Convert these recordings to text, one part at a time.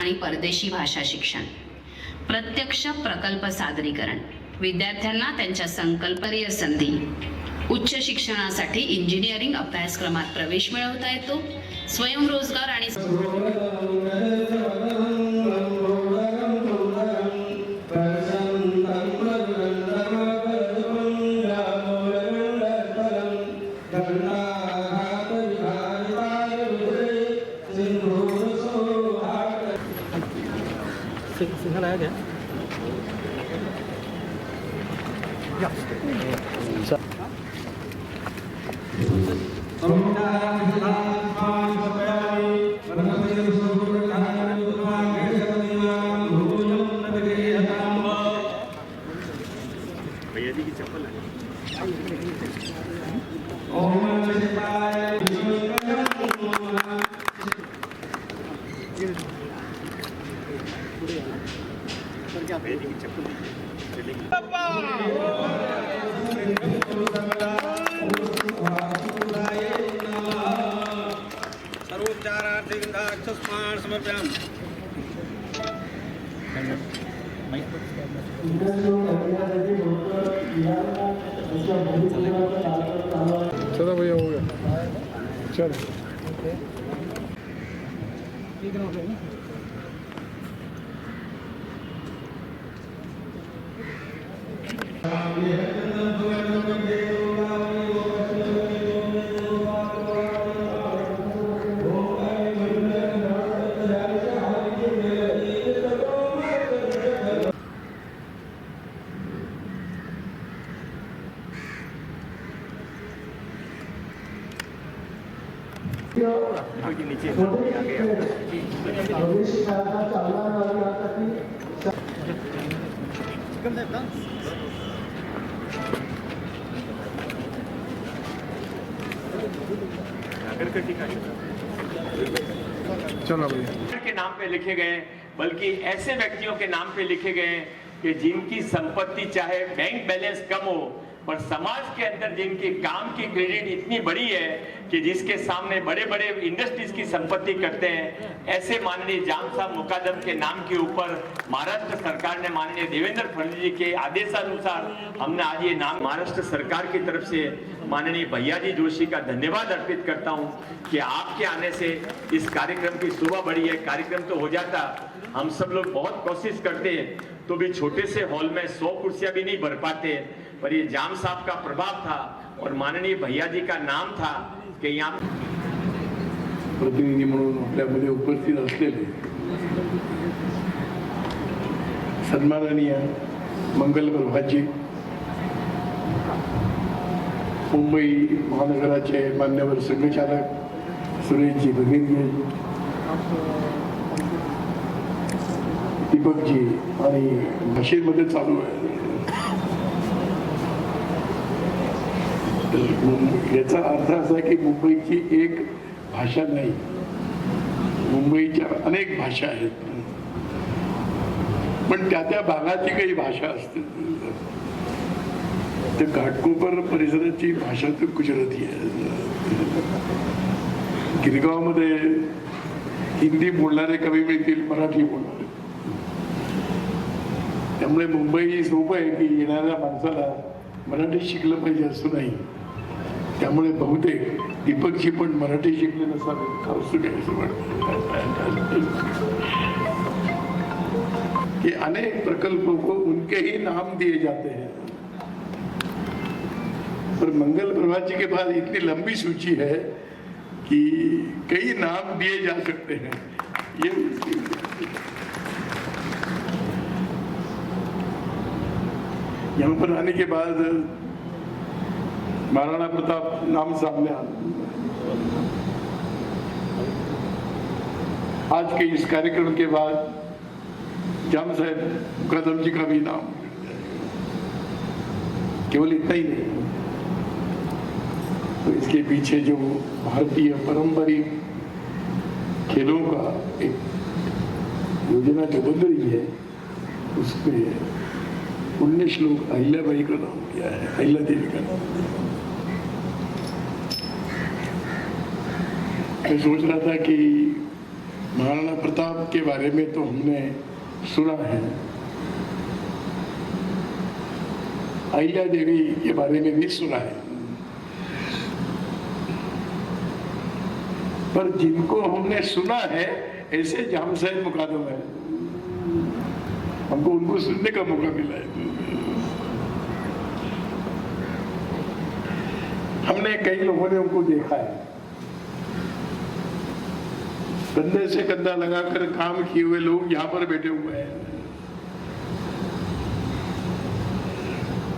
आणि परदेशी भाषा शिक्षण, प्रत्यक्ष प्रकल्प सादरीकरण, विद्यार्थ्यांना त्यांच्या संकल्पनीय संधी, उच्च शिक्षणासाठी इंजिनिअरिंग अभ्यासक्रमात प्रवेश मिळवता येतो, स्वयंरोजगार आणि सिंघल आया क्या? भैया जी की चप्पल है। सर्वोपचारार्थं समर्पयामि। चलो भैया हो गया, चल चलो भैया के नाम पे लिखे गए, बल्कि ऐसे व्यक्तियों के नाम पे लिखे गए कि जिनकी संपत्ति चाहे बैंक बैलेंस कम हो, पर समाज के अंदर जिनकी काम की क्रेडिट इतनी बड़ी है कि जिसके सामने बड़े बड़े इंडस्ट्रीज की संपत्ति करते हैं, ऐसे माननीय जाम साहब मुकादम के नाम के ऊपर महाराष्ट्र सरकार ने माननीय देवेंद्र फडणवीस जी के आदेशानुसार हमने आज ये नाम महाराष्ट्र सरकार की तरफ से माननीय भैया जी जोशी का धन्यवाद अर्पित करता हूं कि आपके आने से इस कार्यक्रम की शोभा बढ़ी है। कार्यक्रम तो हो जाता, हम सब लोग बहुत कोशिश करते हैं तो भी छोटे से हॉल में 100 कुर्सियां भी नहीं भर पाते, पर ये जाम साहब का प्रभाव था और माननीय भैया जी का नाम था कि यहाँ प्रतिनिधी म्हणून आपल्यामध्ये उपस्थित असलेले सन्माननीय मंगल प्रभाजी, मुंबई महानगराचे मान्यवर संघचालक सुरेशजी भगिंद्रे, दीपकजी आणि भाषेमध्ये चालू आहे याचा अर्थ असा आहे की मुंबईची एक भाषा नाही, मुंबईच्या अनेक भाषा आहेत, पण त्या त्या भागाची काही भाषा असते. त्या घाटकोपर परिसराची भाषा तर गुजराती आहे. गिरगावमध्ये हिंदी बोलणारे कवी मिळतील, मराठी बोलणारे. त्यामुळे मुंबई सोपं आहे की येणाऱ्या माणसाला मराठी शिकलं पाहिजे असं नाही. त्यामुळे बहुतेक दीपकजी पण मराठी शिकले नसावे, कौतुक आहे असं वाटतं कि अनेक प्रकल्पों को उनके ही नाम दिए जाते हैं, पर मंगल प्रभात जी के पास इतनी लंबी सूची है कि कई नाम दिए जा सकते हैं. ये यहाँ पर आने के बाद महाराणा प्रताप नाम सामने आ, आज के इस कार्यक्रम के बाद जाम साहब मुकादम जी का भी नाम, केवल इतना ही नहीं, तो इसके पीछे जो भारतीय पारंपरिक खेलों का एक योजना जो बन रही है उसमें 19 श्लोक अहिल्याबाई का नाम किया है, अहिल्या देवी का नाम. मैं सोच रहा था कि महाराणा प्रताप के बारे में तो हमने सुना है, अहिल्या देवी के बारे में भी सुना है, पर जिनको हमने सुना है ऐसे जामसाहेब मुकादम है, हमको उनको सुनने का मौका मिला है। हमने कई लोगों ने उनको देखा है, कंधे से कंधा लगाकर काम किए हुए लोग यहाँ पर बैठे हुए हैं।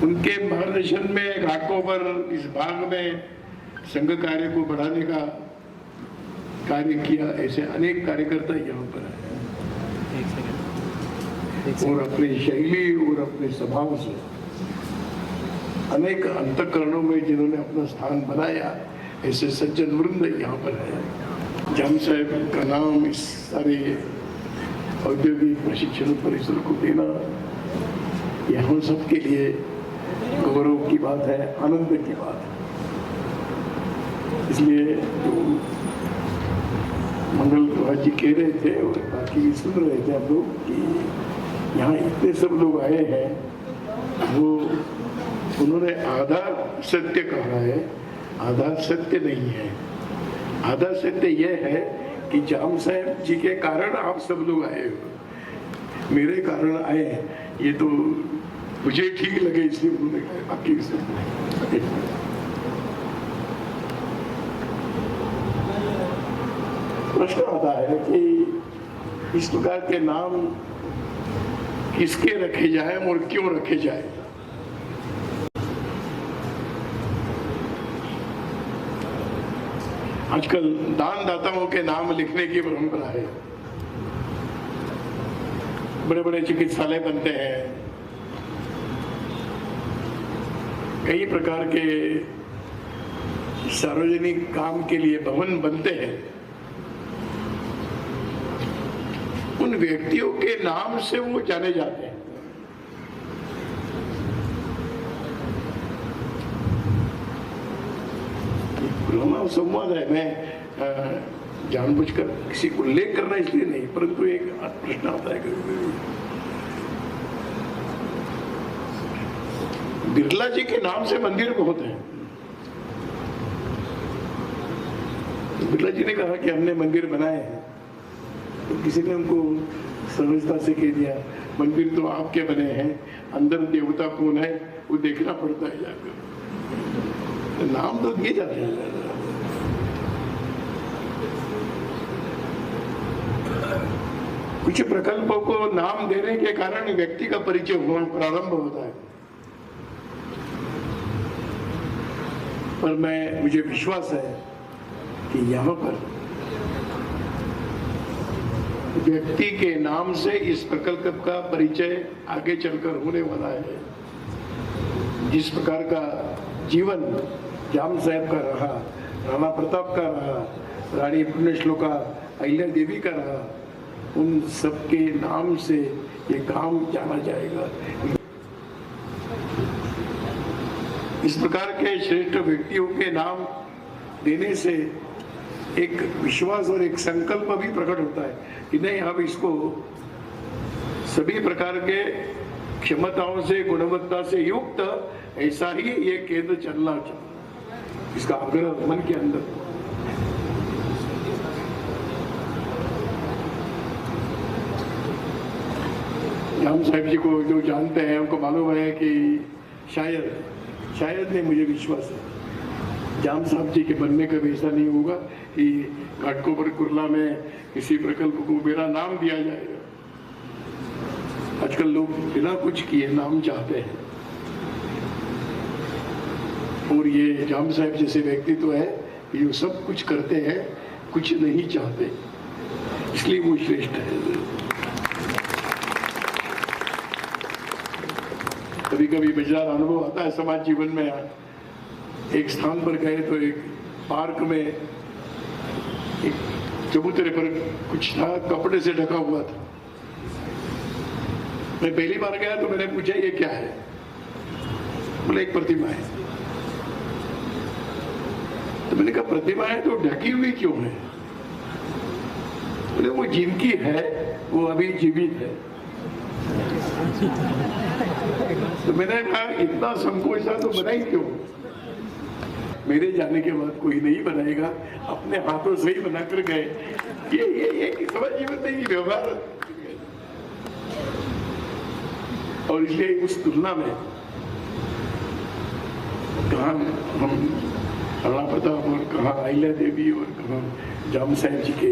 उनके मार्गदर्शन में घाटों पर इस भाग में संघ कार्य को बढ़ाने का कार्य किया, ऐसे अनेक कार्यकर्ता यहाँ पर आए और अपनी शैली और अपने स्वभाव से अनेक अंतःकरणों में जिन्होंने अपना स्थान बनाया, ऐसे सज्जन वृंद यहाँ पर है। जाम साहब का नाम इस सारे औद्योगिक प्रशिक्षण परिसर को देना, यह हम सबके लिए गौरव की बात है, आनंद की बात है। इसलिए जो मंगल प्रभात जी कह रहे थे और बाकी भी सुन रहे थे आप लोग कि यहाँ इतने सब लोग आए हैं, वो उन्होंने आधा सत्य कहा है, आधा सत्य नहीं है। आधा सत्य यह है कि जाम साहब जी के कारण आप सब लोग आए हो, मेरे कारण आए, ये तो मुझे ठीक लगे इसलिए उन्होंने कहा। आपकी प्रश्न आता है कि इस प्रकार के नाम किसके रखे जाए और क्यों रखे जाए। आजकल दानदाताओं के नाम लिखने की परंपरा है, बड़े बड़े चिकित्सालय बनते हैं, कई प्रकार के सार्वजनिक काम के लिए भवन बनते हैं। उन व्यक्तियों के नाम से वो जाने जाते हैं। पुराना संवाद है, मैं जानबूझकर किसी को उल्लेख करना इसलिए नहीं, परंतु एक प्रश्न आता है बिरला जी के नाम से मंदिर बहुत है। बिरला जी ने कहा कि हमने मंदिर बनाए हैं, तो किसी ने उनको सहजता से कह दिया मंदिर तो आपके बने हैं, अंदर देवता कौन है वो देखना पड़ता है जाकर, तो नाम तो दिए जाते हैं। कुछ प्रकल्पों को नाम देने के कारण व्यक्ति का परिचय होना प्रारंभ होता है, पर मुझे विश्वास है कि यहाँ पर व्यक्ति के नाम से इस प्रकल्प का परिचय आगे चलकर होने वाला है। जिस प्रकार का जीवन जाम साहब का रहा, राणा प्रताप का रहा, रानी पुण्यश्लोका अहिल्या देवी का रहा, उन सबके नाम से ये काम जाना जाएगा। इस प्रकार के श्रेष्ठ व्यक्तियों के नाम देने से एक विश्वास और एक संकल्प भी प्रकट होता है कि नहीं, अब इसको सभी प्रकार के क्षमताओं से, गुणवत्ता से युक्त ऐसा ही ये केंद्र चलना चाहिए, इसका आग्रह मन के अंदर। जाम साहब जी को जो जानते हैं उनको मालूम है कि शायद नहीं, मुझे विश्वास है जाम साहब जी के बनने का भी ऐसा नहीं होगा कि घाटकोपर कुर्ला में किसी प्रकल्प को मेरा नाम दिया जाएगा। आजकल लोग बिना कुछ किए नाम चाहते हैं, और ये जाम साहब जैसे व्यक्तित्व है, ये सब कुछ करते हैं, कुछ नहीं चाहते, इसलिए वो श्रेष्ठ है। कभी कभी मजेदार अनुभव आता है समाज जीवन में। एक स्थान पर गए तो एक पार्क में एक चबूतरे पर कुछ था, कपड़े से ढका हुआ था। मैं पहली बार गया तो मैंने पूछा ये क्या है, बोले एक प्रतिमा है। तो मैंने कहा प्रतिमा है तो ढकी हुई क्यों है? बोले वो जिनकी है वो अभी जीवित है। तो मैंने कहा इतना संकोच था तो बनाई क्यों? मेरे जाने के बाद कोई नहीं बनाएगा, अपने हाथों से ही बनाकर गए। ये समझ जीवन नहीं व्यवहार। और इसलिए उस तुलना में कहाँ हम राणा प्रताप और कहाँ अहिल्या देवी और कहाँ जाम साहब जी के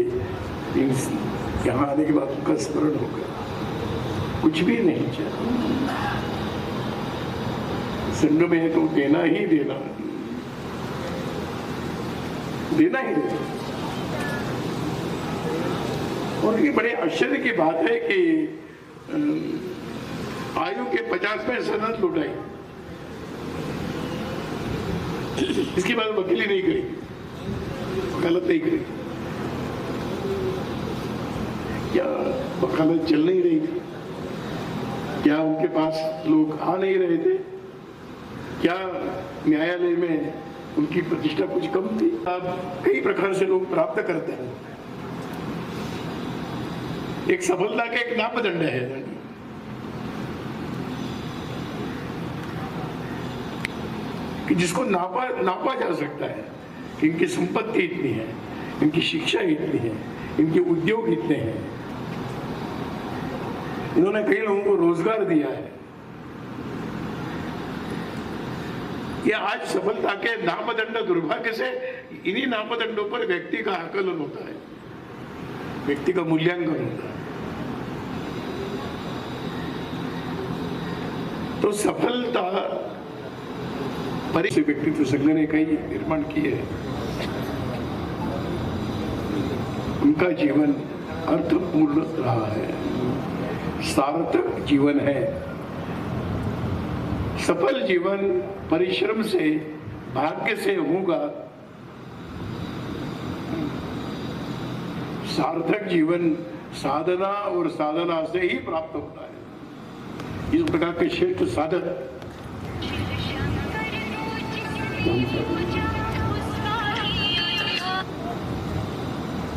यहाँ आने के बाद उनका स्मरण होगा, कुछ भी नहीं चाहिए। संघ में है तो देना ही देना, देना ही देना। और ये बड़े आश्चर्य की बात है कि आयु के 50वें सनद लौटाई, इसके बाद वकीली नहीं करेगी, वकालत नहीं करेगी। क्या वकालत चल नहीं रही थी? क्या उनके पास लोग आ नहीं रहे थे? क्या न्यायालय में उनकी प्रतिष्ठा कुछ कम थी? अब कई प्रकार से लोग प्राप्त करते हैं। एक सफलता का एक मापदंड है कि जिसको नापा जा सकता है कि इनकी संपत्ति इतनी है, इनकी शिक्षा इतनी है, इनके उद्योग इतने हैं, इन्होंने कई लोगों को रोजगार दिया है। ये आज सफलता के नापदंड दुर्भाग्य से इन्हीं नापदंडों पर व्यक्ति का आकलन होता है, व्यक्ति का मूल्यांकन होता है। तो सफलता परिचय व्यक्तित्व संघ ने कई निर्माण किए हैं। उनका जीवन अर्थपूर्ण रहा है, सार्थक जीवन है। सफल जीवन परिश्रम से, भाग्य से होगा, सार्थक जीवन साधना और साधना से ही प्राप्त होता है। इस प्रकार के श्रेष्ठ साधक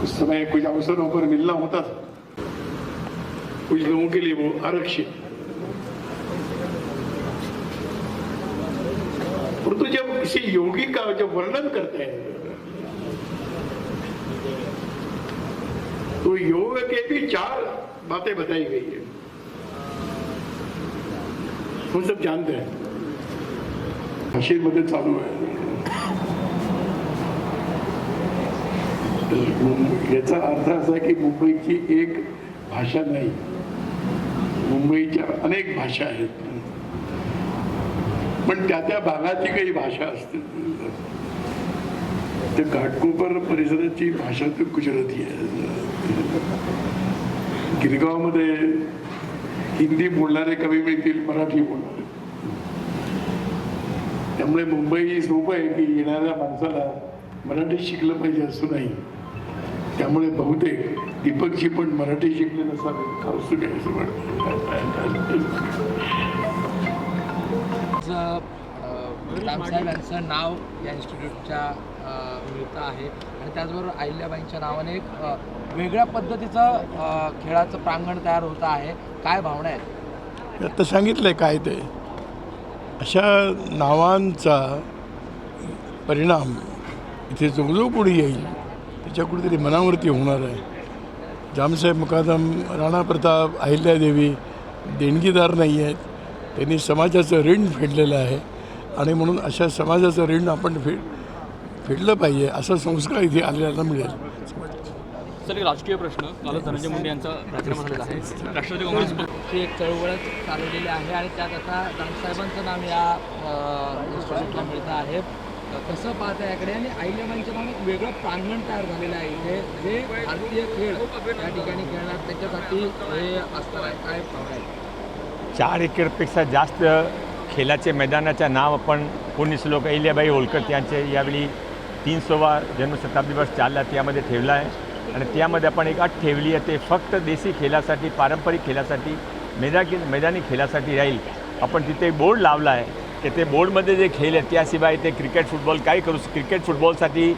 कुछ समय कुछ अवसरों पर मिलना होता था, कुछ लोगों के लिए वो आरक्षित। और तो जब किसी योगी का जब वर्णन करते हैं तो योग के भी 4 बातें बताई गई है, हम सब जानते हैं। भाषेत मध्ये चालू आहे, याचा अर्थ असा की मुंबईची एक भाषा नाही, मुंबईच्या अनेक भाषा आहेत, पण त्या भागाची काही भाषा असते। त्या घाटकोपर परिसराची भाषा तर गुजराती आहे। गिरगावमध्ये हिंदी बोलणारे कमी मिळतील, मराठी बोलणारे। त्यामुळे मुंबई सोपं आहे की येणाऱ्या माणसाला मराठी शिकलं पाहिजे असं नाही। त्यामुळे बहुतेक दीपकजी पण मराठी शिकले नसावे का असं काय असं वाटतं। रामसाहेब यांचं नाव या इन्स्टिट्यूटच्या मिळतं आहे आणि त्याचबरोबर अहिल्याबाईंच्या नावाने एक वेगळ्या पद्धतीचं खेळाचं प्रांगण तयार होतं आहे। काय भावना आहेत? आता सांगितलंय काय ते, अशा नावांचा परिणाम इथे जो पुढे येईल त्याच्या कुठेतरी मनावरती होणार आहे। जामसाहेब मुकादम, राणा प्रताप, अहिल्यादेवी देणगीदार नाही आहेत, त्यांनी समाजाचं ऋण फेडलेलं आहे आणि म्हणून अशा समाजाचं ऋण आपण फेडलं पाहिजे असा संस्कार इथे आलेला मिळेल। सर, एक राजकीय प्रश्न, काल धनंजय मुंडे यांचा राजीनामा झालेला आहे, राष्ट्रवादी काँग्रेस पक्षाची एक चळवळच चालवलेली आहे आणि त्यात आता रामसाहेबांचं नाव या इन्स्टिट्यूटला मिळतं आहे। कसं पाहता याकडे? आणि अहिल्याबाईंच्या नावाने एक वेगळं प्रांगण तयार झालेलं आहे इथे, जे भारतीय खेळ या ठिकाणी खेळणार त्याच्यासाठी हे असणार आहे। काय भावना आहे? 4 एकरपेक्षा जास्त खेळाचे मैदानाचं नाव आपण पुण्य लोक अहिल्याबाई होळकर यांचे यावेळी 300वा जन्मशताब्दी वर्ष चालला त्यामध्ये ठेवला आहे आणि त्यामध्ये आपण एक अट ठेवली आहे, ते फक्त देशी खेळासाठी, पारंपरिक खेळासाठी, मैदानी खेळासाठी राहील। आपण तिथे बोर्ड लावला आहे की ते बोर्डमध्ये जे खेळ आहेत त्याशिवाय ते क्रिकेट फुटबॉल काही करू, क्रिकेट फुटबॉलसाठी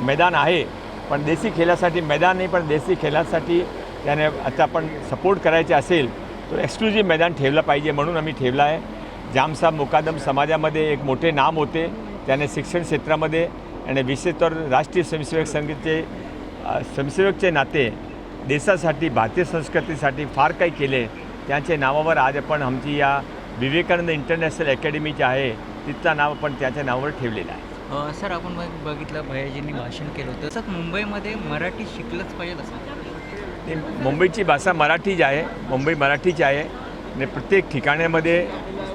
मैदान आहे पण देशी खेळासाठी मैदान नाही, पण देशी खेळासाठी त्याने आता आपण सपोर्ट करायचे असेल तो एक्सक्लुझिव्ह मैदान ठेवलं पाहिजे, म्हणून आम्ही ठेवलं आहे. जामसाहेब मुकादम समाजामध्ये एक मोठे नाम होते, त्याने शिक्षण क्षेत्रामध्ये आणि विशेषतः राष्ट्रीय स्वयंसेवक संघाचे स्वयंसेवकचे नाते देशासाठी भारतीय संस्कृतीसाठी फार काही केले. त्यांच्या नावावर आज आपण आमची या विवेकानंद इंटरनॅशनल अकॅडमी जी आहे तिचं नाव आपण त्याच्या नावावर ठेवलेलं आहे. सर आपण बघितलं भैयाजींनी भाषण केलं होतं तसंच मुंबईमध्ये मराठी शिकलंच पाहिजे असं. मुंबईची भाषा मराठी जी आहे, मुंबई मराठीची आहे आणि प्रत्येक ठिकाणामध्ये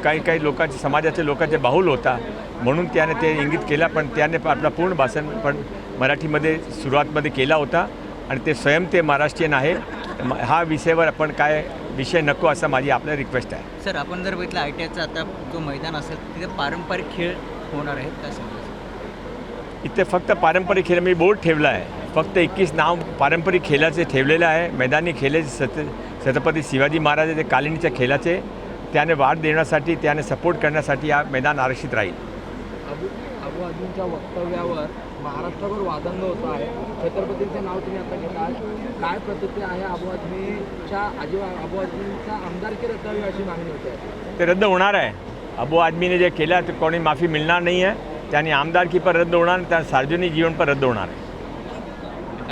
काही लोकांचे समाजाच्या लोकांचे बाहुल होता म्हणून त्याने ते इंगित केला, पण त्याने आपला पूर्ण भाषण पण मराठीमध्ये सुरुवातमध्ये केला होता आणि ते स्वयं ते महाराष्ट्रीयन आहे. हा विषयावर आपण काय विषय नको असं माझी आपल्याला रिक्वेस्ट आहे. सर आपण जर बघितलं ITIचा आता जो मैदान असेल तिथे पारंपरिक खेळ होणार आहेत काय समजा? इथे फक्त पारंपरिक खेळ मी बोर्ड ठेवला आहे, फक्त 21 नाव पारंपरिक खेळाचे ठेवलेलं आहे. मैदानी खेळ छत्रपती शिवाजी महाराजांचे कालिनीच्या खेळाचे त्याने वाढ देण्यासाठी त्याने सपोर्ट करण्यासाठी हा मैदान आरक्षित राहील. अबू आझमींच्या वक्तव्यावर महाराष्ट्रावर वादंग होत आहे. छत्रपतींचे नाव तुम्ही आता घेताल, काय प्रतिक्रिया आहे? अबू आझमींचा आमदारकी रद्दावी अशी मागणी होते. ते रद्द होणार आहे. अबू आझमीने जे केलं तर कोणी माफी मिळणार नाही आहे. त्याने आमदारकी पण रद्द होणार, त्या सार्वजनिक जीवन पण रद्द होणार आहे.